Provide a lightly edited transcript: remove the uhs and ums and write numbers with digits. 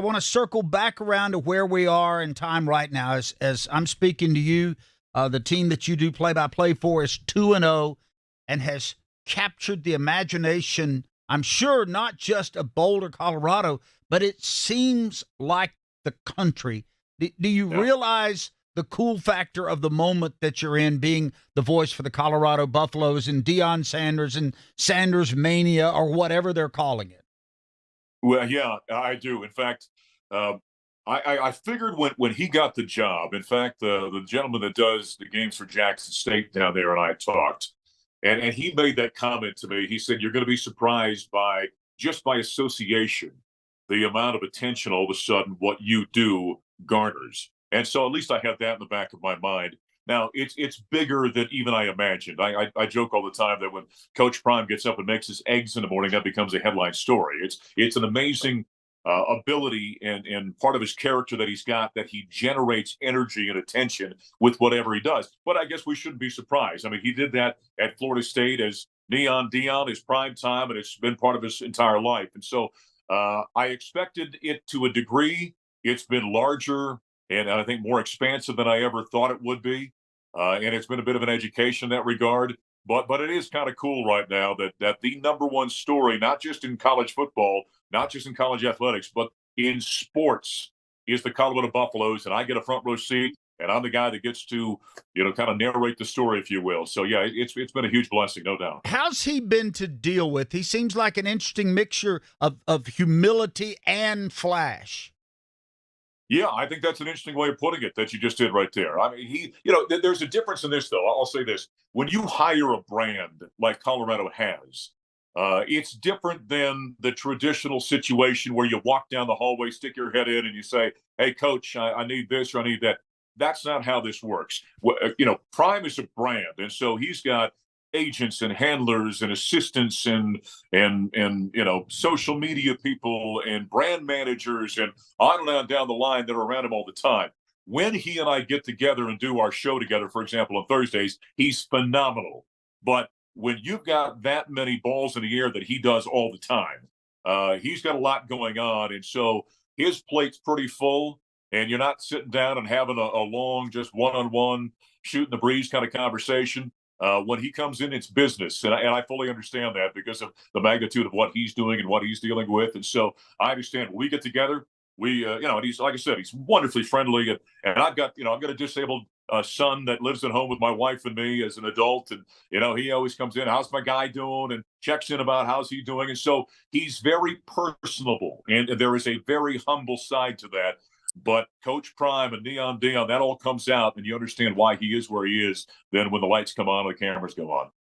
want to circle back around to where we are in time right now. As I'm speaking to you, the team that you do play-by-play for is 2-0 and has captured the imagination, I'm sure, not just of Boulder, Colorado, but it seems like the country. Do you Yeah. realize the cool factor of the moment that you're in, being the voice for the Colorado Buffaloes and Deion Sanders and Sanders Mania or whatever they're calling it? Well, yeah, I do. In fact, um, I figured when he got the job. In fact, the gentleman that does the games for Jackson State down there and I talked, and he made that comment to me. He said, "You're going to be surprised by just by association, the amount of attention all of a sudden what you do garners." And so at least I had that in the back of my mind. Now it's bigger than even I imagined. I joke all the time that when Coach Prime gets up and makes his eggs in the morning, that becomes a headline story. It's an amazing ability and part of his character that he's got, that he generates energy and attention with whatever he does. But I guess we shouldn't be surprised. I mean, he did that at Florida State as Neon Deion, his prime time, and it's been part of his entire life. And so I expected it to a degree. It's been larger and I think more expansive than I ever thought it would be. And it's been a bit of an education in that regard. But it is kind of cool right now that the number one story, not just in college football, not just in college athletics, but in sports, is the Colorado Buffaloes, and I get a front row seat, and I'm the guy that gets to kind of narrate the story, if you will. So yeah, it's been a huge blessing, no doubt. How's he been to deal with? He seems like an interesting mixture of humility and flash. Yeah, I think that's an interesting way of putting it that you just did right there. I mean, there's a difference in this, though. I'll say this. When you hire a brand like Colorado has, it's different than the traditional situation where you walk down the hallway, stick your head in, and you say, "Hey, coach, I need this or I need that." That's not how this works. Prime is a brand, and so he's got agents and handlers and assistants and social media people and brand managers and on and on down the line that are around him all the time. When he and I get together and do our show together, for example, on Thursdays, he's phenomenal. But when you've got that many balls in the air that he does all the time, he's got a lot going on. And so his plate's pretty full. And you're not sitting down and having a long, just one on one, shooting the breeze kind of conversation. When he comes in, it's business. And I fully understand that because of the magnitude of what he's doing and what he's dealing with. And so I understand when we get together, and he's, like I said, he's wonderfully friendly. And I've got a disabled son that lives at home with my wife and me as an adult. And, he always comes in, "How's my guy doing?" and checks in about how's he doing. And so he's very personable. And there is a very humble side to that. But Coach Prime and Neon Dion, that all comes out, and you understand why he is where he is then when the lights come on and the cameras go on.